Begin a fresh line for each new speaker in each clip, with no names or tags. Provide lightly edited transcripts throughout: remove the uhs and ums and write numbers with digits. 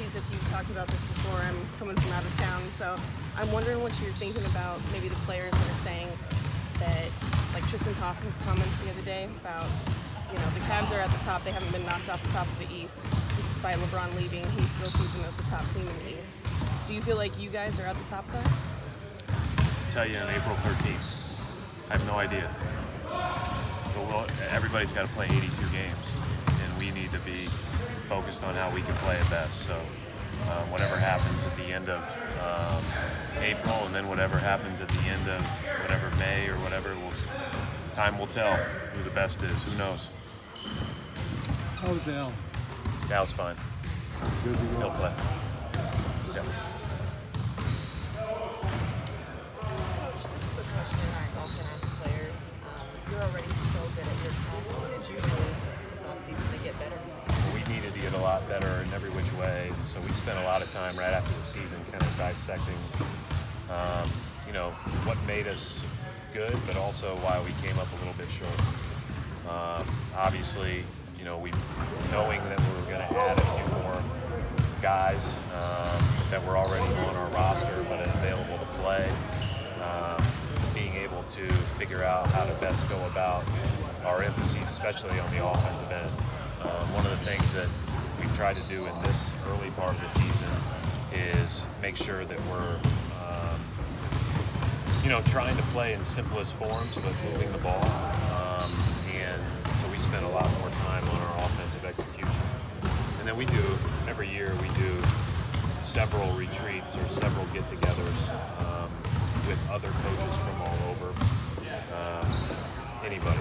apologies if you've talked about this before. I'm coming from out of town, so I'm wondering what you're thinking about maybe the players that are saying that, like Tristan Thompson's comments the other day about, you know, the Cavs are at the top. They haven't been knocked off the top of the East. Despite LeBron leaving, he still sees them as the top team in the East. Do you feel like you guys are at the top of that?
I'll tell you on April 13th. I have no idea. But everybody's got to play 82 games, and we need to be focused on how we can play it best. So whatever happens at the end of April, and then whatever happens at the end of whatever May or whatever, time will tell who the best is. Who knows?
How's Al?
Al's fine.
Good to go.
He'll play. Yeah.
Coach, this is a question I often ask players. You're already so good at your craft. What did you do this offseason to get better?
We needed to get a lot better in every which way, so we spent a lot of time right after the season kind of dissecting, you know, what made us good, but also why we came up a little bit short. Obviously, you know, knowing that we were going to add a few more guys that were already on our roster but available to play, being able to figure out how to best go about our emphases, especially on the offensive end. One of the things that we've tried to do in this early part of the season is make sure that we're, you know, trying to play in simplest forms but moving the ball. And so we spend a lot more time on our offensive execution. And then we do, every year we do several retreats or several get-togethers with other coaches from all over, anybody.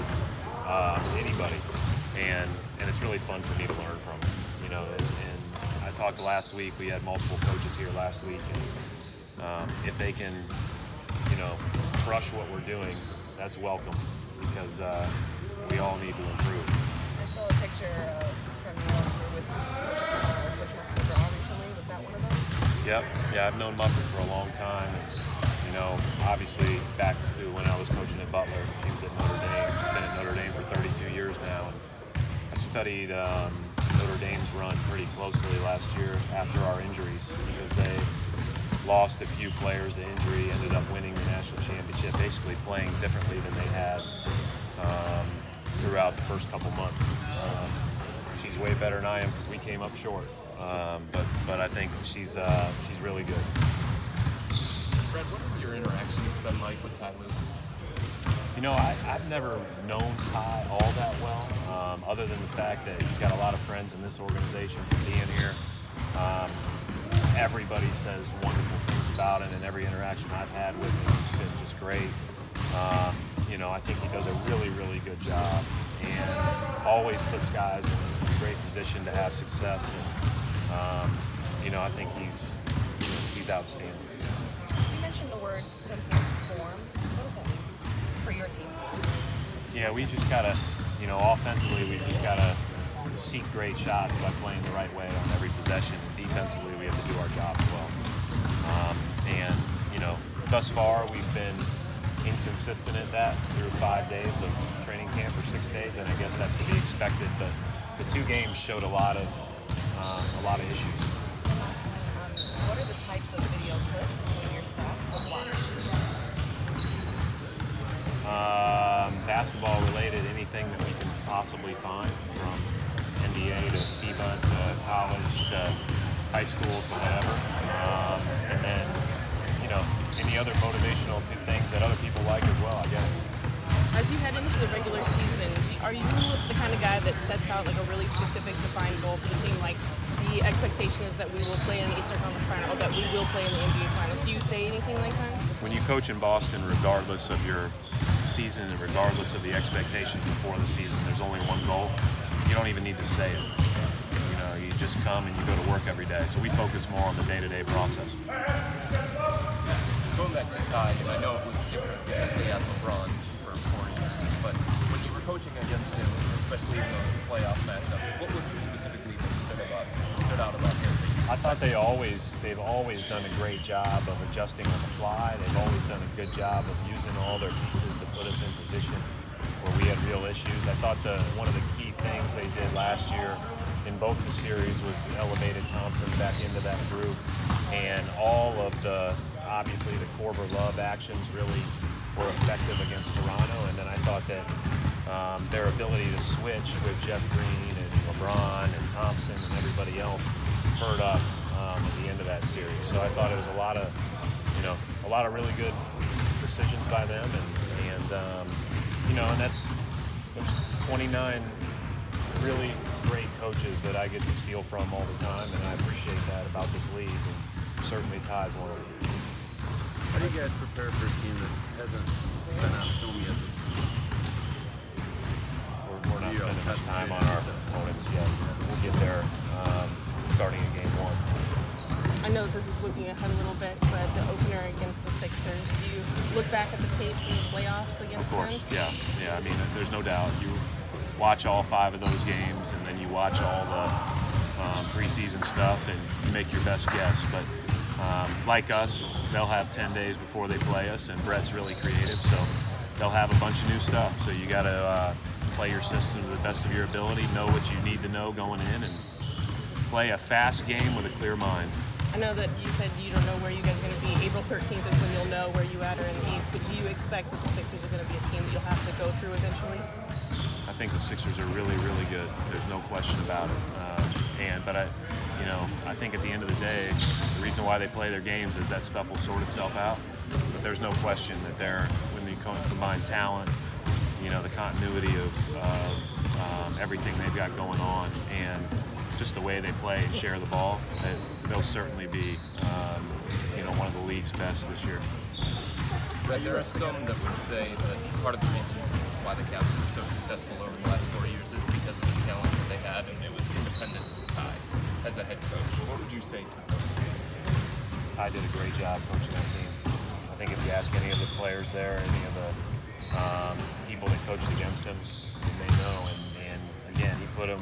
And it's really fun for me to learn from, you know, and I talked last week, we had multiple coaches here last week, and if they can, you know, crush what we're doing, that's welcome, because we all need to improve.
I saw a picture from you with Coach McGraw recently. Was that one of them?
Yep. Yeah, I've known Muffet for a long time. And, you know, obviously back to when I was coaching at Butler. She was at Notre Dame. She's been at Notre Dame for 32 years now. And I studied Notre Dame's run pretty closely last year after our injuries, because they lost a few players to injury, ended up winning the national championship, basically playing differently than they had throughout the first couple months. She's way better than I am because we came up short, but I think she's really good.
Fred, what have your interactions been like with Ty Lue?
You know, I've never known Ty all that well, other than the fact that he's got a lot of friends in this organization from being here. Everybody says wonderful things about him, and every interaction I've had with him has been just great. You know, I think he does a really, really good job, and always puts guys in a great position to have success. And you know, I think he's outstanding.
You mentioned the word simplest form. What does that mean for your team?
Yeah, we just gotta, you know, offensively we just gotta seek great shots by playing the right way on every possession. Defensively, we have to do our job as well. And you know, thus far we've been inconsistent at that through 5 days of training camp, or 6 days, and I guess that's to be expected. But the 2 games showed a lot of issues.
What are the types of video clips you and your staff will watch?
Basketball related, anything that we can possibly find, from NBA to FIBA to college to high school to whatever. And then, you know, any other motivational things that other people like as well, I guess.
As you head into the regular season, are you the kind of guy that sets out like a really specific defined goal for the team? Like, the expectation is that we will play in the Eastern Conference Final, or that we will play in the NBA Finals. Do you say anything like that?
When you coach in Boston, regardless of your season and regardless of the expectations before the season, there's only one goal. You don't even need to say it. You know, you just come and you go to work every day. So we focus more on the day-to-day process.
Going back to Ty, and I know it was different because he had LeBron for 4 years, but when you were coaching against him, especially in those playoff matchups, what was it specifically that stood out about him?
I thought they've always done a great job of adjusting on the fly. They've always done a good job of using all their pieces to put us in position where we had real issues. I thought one of the key things they did last year in both the series was elevated time Thompson back into that group, and all of the, obviously the Korver Love actions really were effective against Toronto. And then I thought that their ability to switch with Jeff Green and LeBron and Thompson and everybody else hurt us at the end of that series. So I thought it was a lot of really good decisions by them, and there's 29 really great coaches that I get to steal from all the time, and I appreciate that about this league, and certainly Ty's one of them.
How do you guys prepare for a team that hasn't been on film yet this season?
We're not spending much time on our opponents yet. We'll get there starting in game 1.
I know this is looking ahead a little bit, but the opener against the Sixers, do you look back at the tape from the playoffs against them?
Of course, yeah. I mean, there's no doubt. You watch all 5 of those games, and then you watch all the preseason stuff, and you make your best guess. But like us, they'll have 10 days before they play us, and Brett's really creative, so they'll have a bunch of new stuff. So you got to play your system to the best of your ability, know what you need to know going in, and play a fast game with a clear mind.
I know that you said you don't know where you guys are going to be. April 13th is when you'll know where you at are in the East, but do you expect that the Sixers are going to be a team that you'll have to go through eventually?
I think the Sixers are really, really good. There's no question about it. But I think at the end of the day, the reason why they play their games is that stuff will sort itself out. But there's no question that when you combine talent, the continuity of everything they've got going on, and just the way they play and share the ball, they'll certainly be, one of the league's best this year.
Right, there are some that would say that part of the reason why the Cavs were so successful over the last 4 years is because of the talent that they had, and it was independent of Ty as a head coach. What would you say to those people?
Ty did a great job coaching that team. I think if you ask any of the players there, any of the people that coached against him, they know. And again, he put them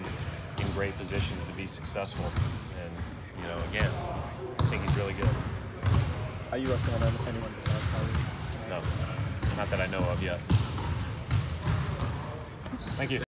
in great positions to be successful. And again, I think he's really good.
Are you working on anyone besides Kyrie?
No, not that I know of yet. Thank you.